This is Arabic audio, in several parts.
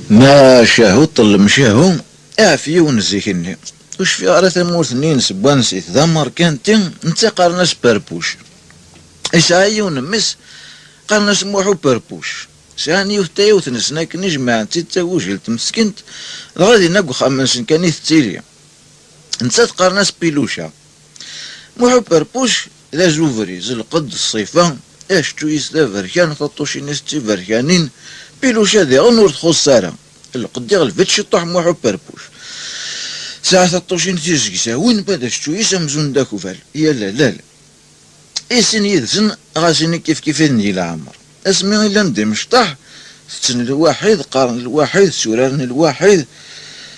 ما شاهو طل مشاهو اعفي ونزيكني وش في على ثمورث نين سبان سيت ذمر كانتين نتا قارناس بربوش إسعايون مس قارناس موحو بربوش ساني يوث نسناك نجمع تيتا وجلت مسكنت غادي ناكو خمس كاني تيريا نتا قارناس بيلوشا موحو بربوش لا زوفري زلقد الصيفان اش تويس لا فركان فطوشي نستي فركانين بيلوشا ذي غنور تخص سارة القدي غلفتش طاح موحو بربوش ساعة الطوشين تيزكسا وين بدا شتويس امزون داكو فال يا لا إسن يدزن غاسيني كيف ندي العمر اسمي إلا ندي مشطح فتن الواحد قارن الواحد سوران الواحد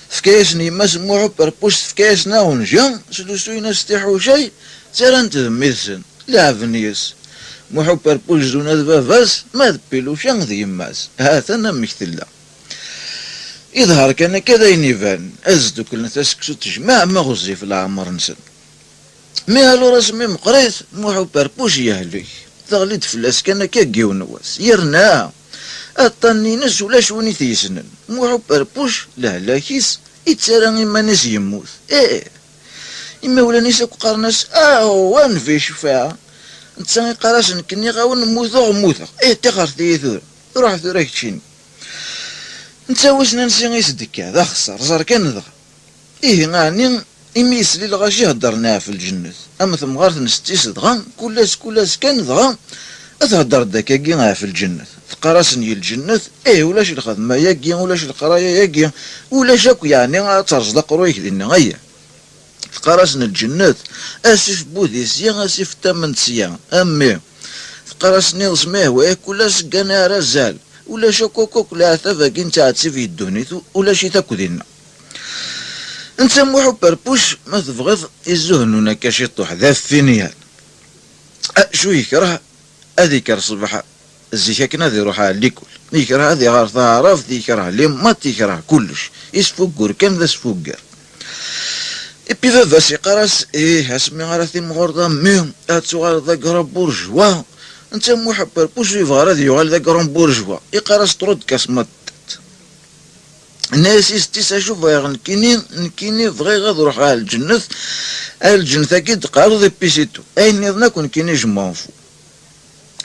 فكايسني ما سموحو بربوش فكايسنا ونجم سلوسوينا ستيحو شي ترى نتذميسن لا فنيس موحو بربوش زونا دبافاس ما دبيلو شان ذي يماس هاتا نمكتلا يظهر كان كذا ينيفان أزدو كلنا تسكسو تجمع ما غزي في العمر نسن مي هالو رسمي مقريت موحو بربوش يهلوي تغليد فلاس كان كاكيو نواس يرنا الطني نس ولا شوني تيسنن موحو بربوش لهلاكيس يتسارى إما ناس يموت إما ولا نيساكو قارناس وان في شفاعة نتساني قراس نكني غاون نموثو تغار ثيثور روح ثورا كتشيني نتاوسنا نسي غيسدك هذا خسر زار كان ضغ غاني يميسلي لغاشي هدرناها في الجنة اما ثم غارت نستيس دغا كلاس كان ضغا اتهدر داكا في الجنة تقراسني الجنة ولاش الخدمة ياكي ولاش القراية ياكي ولاش اكو يعني ترزدق رويك دينا غيا تقراسن الجنة اسف بوذيسيا اسف تمنسيا امي تقراسني اسمه ويا كلاس كان رزال ولا شكوكوك لا ثفاكين تعتسي في الدونيت ولا شي تاكو دينا نسموحو بربوش ما تبغض يزهنونا كاشي طوح ذا فينيال شو يكره اذيكر صباح الزيكاكنا ذي روحها ليكول يكره هذي غار ثعرف يكره لما يكره كلش يسفوقر كان ذا سفوقر إبي فافاس يقراس اسمي غارثي مغورضة ميم اتسوغار ذا قرب بورجوا انت موحب بربوش يفغر هذا يغال ذا قرن بورجوا يقراس ترد كاسمات الناس يستيس اشوف نكيني فغي غاد روح على الجنة اكيد قارو ذي بيسيتو نظنا كون كيني جمانفو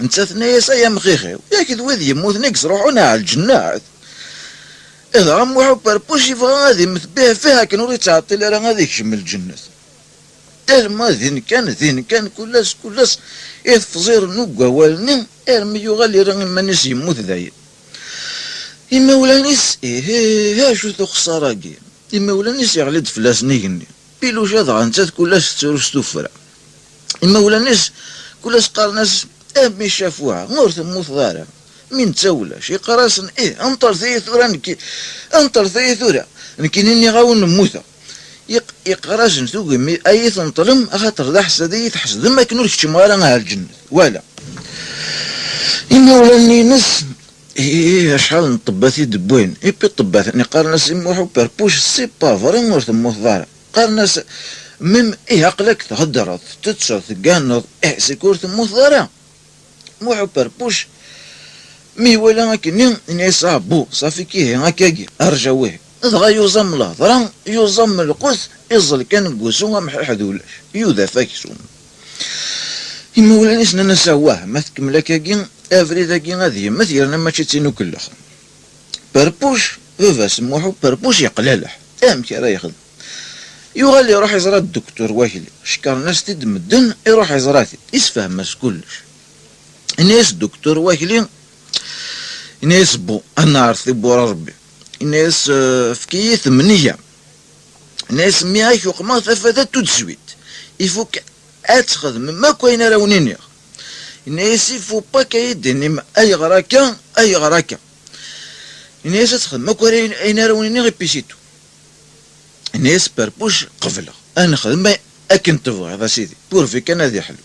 انت ثنايا سايا مخيخيو ياكد وذي يموت نكس روحونا على الجنة إذا غم وحب بربوش يفغى غادي مثبيه فيها كنوري تعطي لي راه غادي يكشم الجنة ما ذين كان كلاس فزير نوكا والنين ارمي يغالي راه ما ناس يموت ذايا إما ولا نيس شو ذو خسارة كي إما ولا نيس يغلد فلاس نيجني بيلوش هذا غنتات كلاس تروس توفرا إما ولا نيس كلاس قارناس مي شافوها غور تموت ضارة من تاولا شي قراسن انطر ثيثورا نكينيني غاون نموتا يقراش نسوق اي تنطلم خاطر ذا حسدي تحسد ما كنورش تمارا على الجنة ولا إما ولا نينس شحال من طباتي دبوين بي طبات قارناس يموحو بربوش سي با فريم ور تموت ضارة قارناس ميم عقلك تهدرت تتصل تقانض سيكور تموت ضارة موحو بربوش مي ولا كنين نيصابو صافي كيه هكاكي ارجاويه دغا يوزم الهضرة يوزم القوس يظل كان قوسو مححدولاش يوذا فاكسون إما ولا نسنا نساواه ما تكمل كاكين افريدا كي غادي مثلا ماشي تينو كلخ بربوش فافا سموحو بربوش يقلالح كي راه يخدم يغالي يروح يزرى الدكتور واكلي شكر ناس تدمدن يروح يزراتي يسفهم ماس كلش الناس الدكتور واكلي الناس بو انا عرفتي بو ربي الناس فكي 8 الناس مياك يقما ثفاتات تدسويت يفوك اتخدم ما كاين راونيني الناس يفو با كايدني اي غراكا الناس تخدم ما كاين اين راونيني غير بيسيتو الناس بربوش قفله انا خدم اكن تبغى هذا سيدي بورفي كان هذا حلو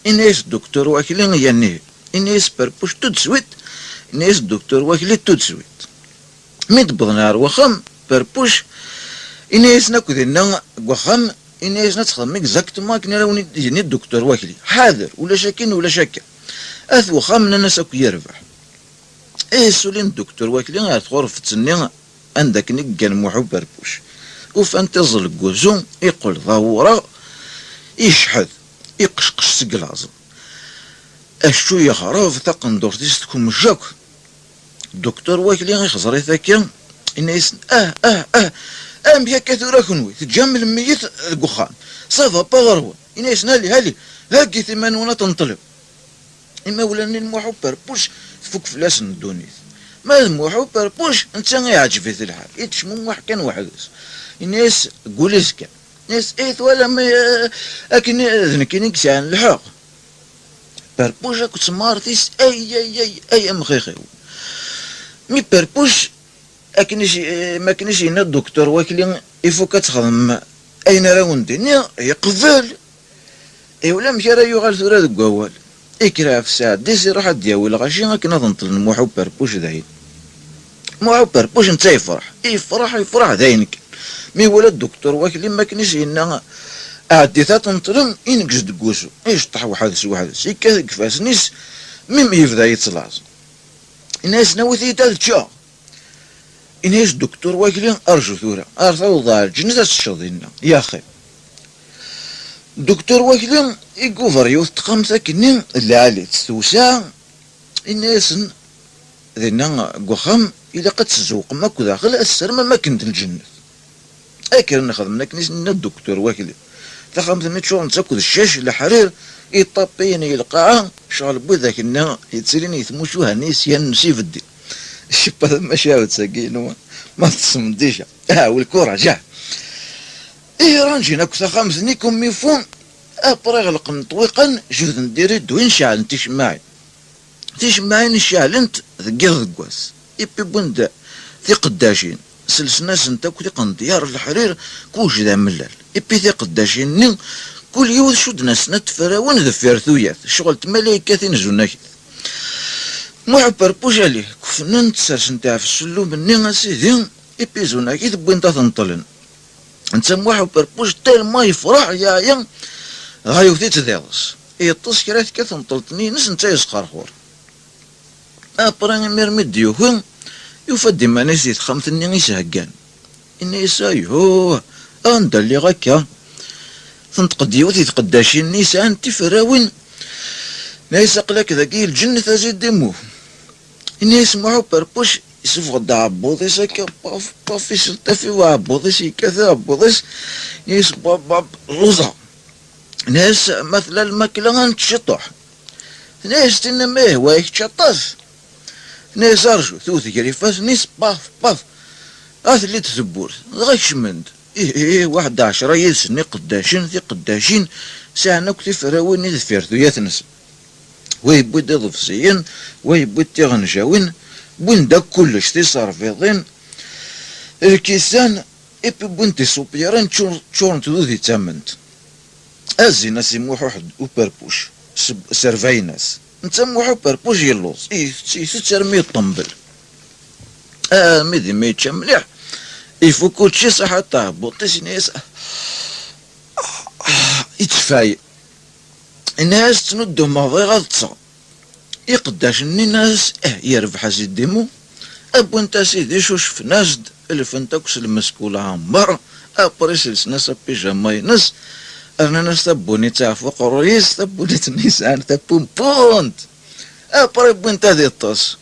الناس الدكتور واكلين يعني الناس بربوش تدسويت الناس الدكتور واكلين تدسويت ميت بغنار وخم بربوش الناس ناكو دينا وخم الناس نتخدم اكزاكتومون كنا راوني يجيني الدكتور واكلي حاضر ولا شاكين ولا شاكا اث وخم الناس اكو يربح سولين الدكتور واكلي غير تغرفة النية عندك نقان محب بربوش وفانت القوزو يقول ضورة يشحذ يقشقش سقلازم اشو يخرف تقندور تكون مجاك الدكتور واكلي غير خزري ثاكي إن يسن بيا كثورة كنوي تتجمل ميت القخان صافا باغروا إن يسن هالي هاكي ثمانونة تنطلب إما ولاني الموحو بربوش تفك فلاسن الدونيث ما الموحو بربوش انت يعجبي في الحال يتشمو كان وحدس الناس قوليس كان ناس ايث ولا ما اكن ذنكيني كسان الحق بربوش اكو تسمارتيس اي ام خيخي مي بربوش اكنش ما كنش هنا الدكتور واكلين يفوك تخدم اين راوندي يقفل اي ولا مشى راه يغال ثورة دكوال يكره في الساعة ديسي راح دياوي الغاشي هاكنا تنطل الموحو بربوش داين موحو بربوش نتا يفرح داينك مي ولا الدكتور واكلين ما كنش هنا عديتها تنطلم ينقز دكوسو يشطح وحدث يكا كفاس نيس ميم يفدا يتصلاص الناس ناوي تالتشا إنيش الدكتور واكلين أرجو ثورة أرثو ضال جنة الشضينا يا أخي الدكتور واكلين يقوفر يوث تقامتا كنين اللي عليه تستوسع الناس ذينا قخام إلا قد تزوق ماكو داخل السرمة ما كنت الجنة أكرن نخدمنا كنيس الدكتور واكلين تخمت نتشون تاكل الشاش الحرير يطابين يلقاها شغل بوذاك النا يتسلين يثموشو هنيس ينسي في الدين الشبه مشاوت ساقينو ما تصمديشا والكورة جا رانجينا كتا خامسني كم ميفون ابرا غلق نطويقا جوذ نديري دوين شعل تيشمعين الشعل انت ذقير ذقواس يبي بند ثي قداشين سلسناس انتاكو ثي قنديار الحرير كوش ذا ملال يبي ثي قداشين نين كل يوذ شود ناسنا تفراون ذفير ثوياث شغل ملايكة تنزو ناكد محبر بوجالي كفنان تسارس نتاع في السلو مني سيدي يبيزونا كي تبوين تنطلن انت محبر بوج تال ما يفرح يا غايو ثي تذيرس يطس كرات كتنطلتني نس نتا يسقر خور ابرا ميرمي ديوهن يفدي ما نسيت خمتني يسهقان اني يسايهو انت اللي غاكا تنتقد يوثي تقداشين نيسان تفراون نايس اقلك ذاكي الجنة تزيد دموه إني يسمعو بربوش يسفغ دا عبوضيس هكا باف يسلطفي وعبوضيس يكاثا عبوضيس يسباب باب لوزا ناس مثل الماكلة غنتشطح ناس تنما يهوا يتشطف ناس ارجو ثوث كريفاس نيس باف اللي تثبور غيشمند واحد 10 يسني قداشين ذي قداشين ساعنا كتي فراوين يذفيرثو يثنس ويبود ضفسيين ويبود تغنجاوين بون داك كلش تيصرفيضين الكيسان إبي بون تيسوبيران تشورن تذوذي تامنت أزينا سيموحو حد وبربوش سرفايناس نتسموحو بربوش يلوز تسرمي الطنبل ميدي ميتشا مليح يفوكو تشي صحة تهبط تسنيس يتفايق الناس تندو ماضي غلطة يقداش الناس يربح سيديمو ابو انت سيدي شوش في ناس الفنتاكس المسكولة عمر ابريس الناس بيجاما ناس انا ناس تبوني تعفو قرويس تبوني تنيسان تبون بونت ابري بونت هذه الطاس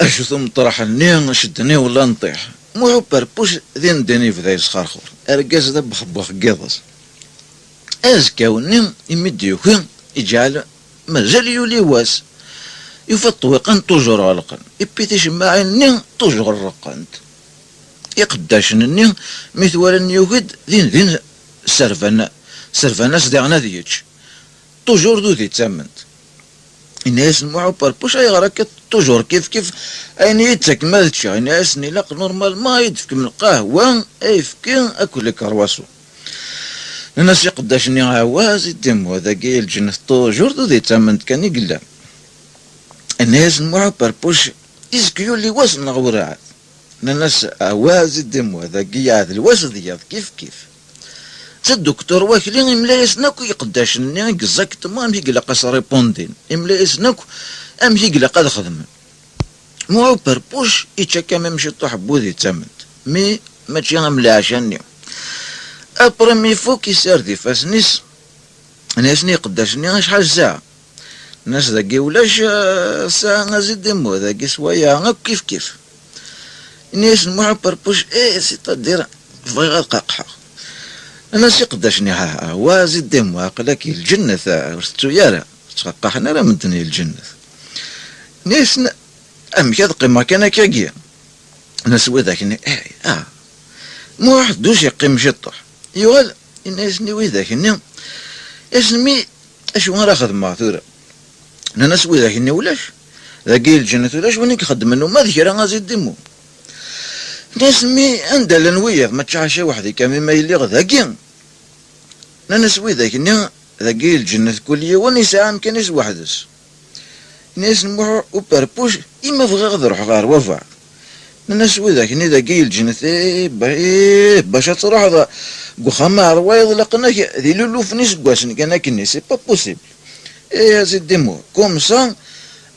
اشو ثم طرح النين شدني ولا نطيح مو بربوش ذين ديني في ذا يسخرخور ارقاز ذا بخبخ قيضس ازكاوني يمديوكين يجعل مازال يولي واس يفطوقن توجور غلقن يبيتيش معين توجور رقنت يقداش نني مثوال يوكد ذين سرفانا صديقنا ديتش توجور دو ذي تامنت الناس الموعو بربوش اي غراك توجور كيف اين يتسك ما تشا الناس نلاق نورمال ما يدفك من القهوة ايفكين اكل كرواسو الناس يقداش ني عواز يدم هذا كي الجنة توجور دو ذي تامنت كان يقلا الناس الموعو بربوش يزكيو اللي وصل نغورات الناس عواز يدم هذا كي عاد الوسط ديال كيف الدكتور واكلين يملايس ناكو يقداش ني اكزاكتومون يقلا قاس ريبوندين يملايس ناكو ام يقلا قاد خدم مو بربوش يتشكى ممشي طوح بوذي تمنت مي ما تشي غملا عشاني أبرمي فوق يسار دي فاسنيس ناسني قداشني شحال ساعة ناس ذاكي ولاش ساعة غازيد ديمو ذاكي سوايا غا كيف كيف ناس مو بربوش سيتادير فغي غالقاقحة أنا سي قداشني ها وازيد ديمو عقلك الجنة ورستو يارا تقاقحنا راه مدني الجنة ناس أم كذا قيمة كان كاكيا ناس وذاك مو واحد دوش يقيم شطح يوال الناس وذاك اسمي اشو غير خدمة ثورة ناس وذاك ولاش ذاكي الجنة ولاش وين يخدم منو ما ذكر غازيد ديمو ناس مي عندها لنوية ما تشعشى وحدي كامل ما يليق ذاكي ناس وذاك ذاكي الجنة كلية ونساء مكانيس وحدس ناس نموحو وبربوش إما بغي غضروح غار وفا ناس وذاك ذاكي الجنة باش تروح قخما روايض لقناك ذي لولو فنيس قواسن كان كني سي با بوسيبل يا سيدي مو كوم سان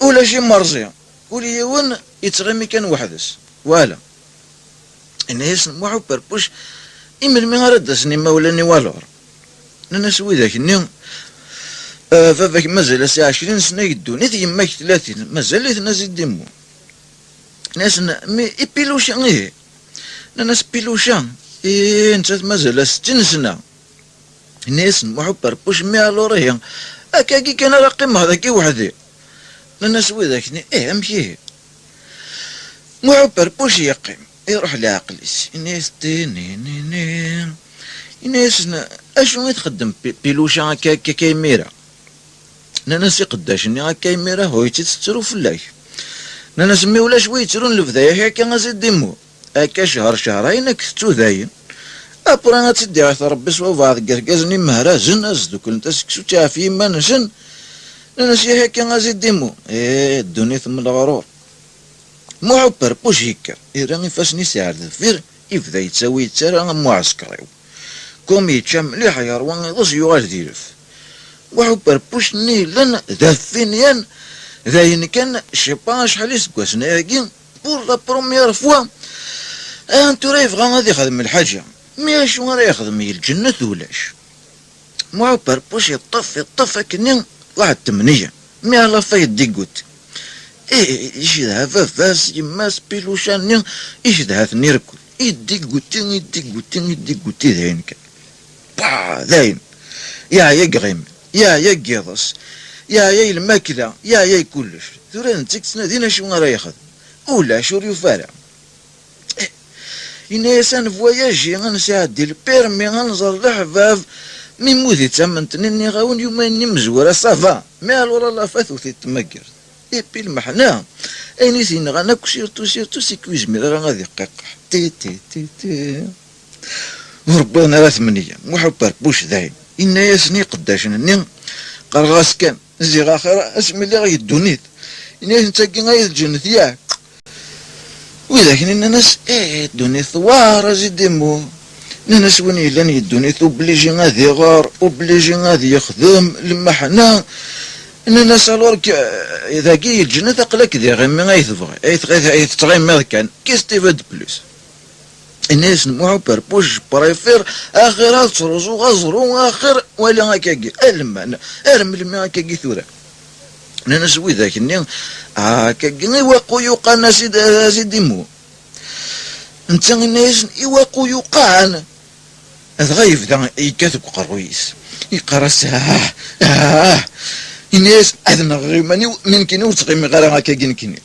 ولا شي مرزية كل يوم يتغمي كان وحدس والا الناس نموحو بربوش إما المي ردسني مولاني والور ناس وذاك فافاك مازال سي 20 سنة يدوني يماك 30 مازال نازل ديمو ناس مي بيلوشان ناس بيلوشان انت مازال 60 سنة الناس نموحو بربوش مي الور هي هكاكي كان راقم هذاكي وحدي الناس وذاك امشي موحو بربوش يقيم يروح لعقليس الناس الناس اشنو يتخدم بيلوشان كايميرا ناس قداشني كايميرا هو يتسترو في الله ناس مي ولا شوي يترون الفذايا هكا غازيد ديمو هكا شهر شهرين كتو ذاين ابرا تدي ربي سوا بعض كازني مهرازن ازدوك انت سكسو تعافي ما نسن ناس هكا غازيد ديمو الدنيا ثم الغرور مو عبر بوش هكا راني فاسني ساعة ذفير يبدا يتساوي يتسارى معسكريو كوم يتشام مليح يا روان يضس يغال ديرف وعبر بوش نيلن ذافينيان ذاين كان شيبا شحال يسكواسنا ياكين بور لا بروميير فوا انتو راه يبغى غادي يخدم الحاجة مي شنو راه يخدم الجنة ولاش مو عبر بوش يطف كني واحد 8 مي على فايد ديكوت ايش ذا فاس يماس بيلوشان ايش ذا نيركل يديكوتي ذاين كان ذاين يا قغيم يا قيضس يا الماكلة يا كلش ثورا نتيك تنادينا شو راه ياخذ ولا شو يفارع إنسان فواياجي غنساعد البيرمي غنزر الحباب من مودي تمنتني غاون يومين مزورة صافا ما الورا لا فاثوثي تمكر بي المحنا ايني سين غناك سيرتو سيكويزمي راه غادي يقاقح تي وربنا راه 8 محبر بوش ذاين إن ياسني قداش نني قرغاس كان زي اخر اسمي اللي غيدونيت إن نتاكي غايد الجنة ياك وإذا كان الناس دوني ثوار زيدي مو الناس وين يلان يدوني اوبليجي غادي يغار اوبليجي غادي يخدم لما حنا الناس الورك اذا كي الجنة تقلك ذي غير ما يتبغي تغيم كان كيستيفاد بلوس الناس نموحو بربوش بريفير اخر تروزو غزرو اخر ولا هكاكي المعنى ارمي هكاكي ثورة الناس وذاك النين هكاكي يواقو يوقعنا سيدي مو انت الناس يواقو يوقعنا غايف ذا يكاتب قرويس يقرس الناس اذن غيماني من كينو تغيمي غير هكاكي نكيني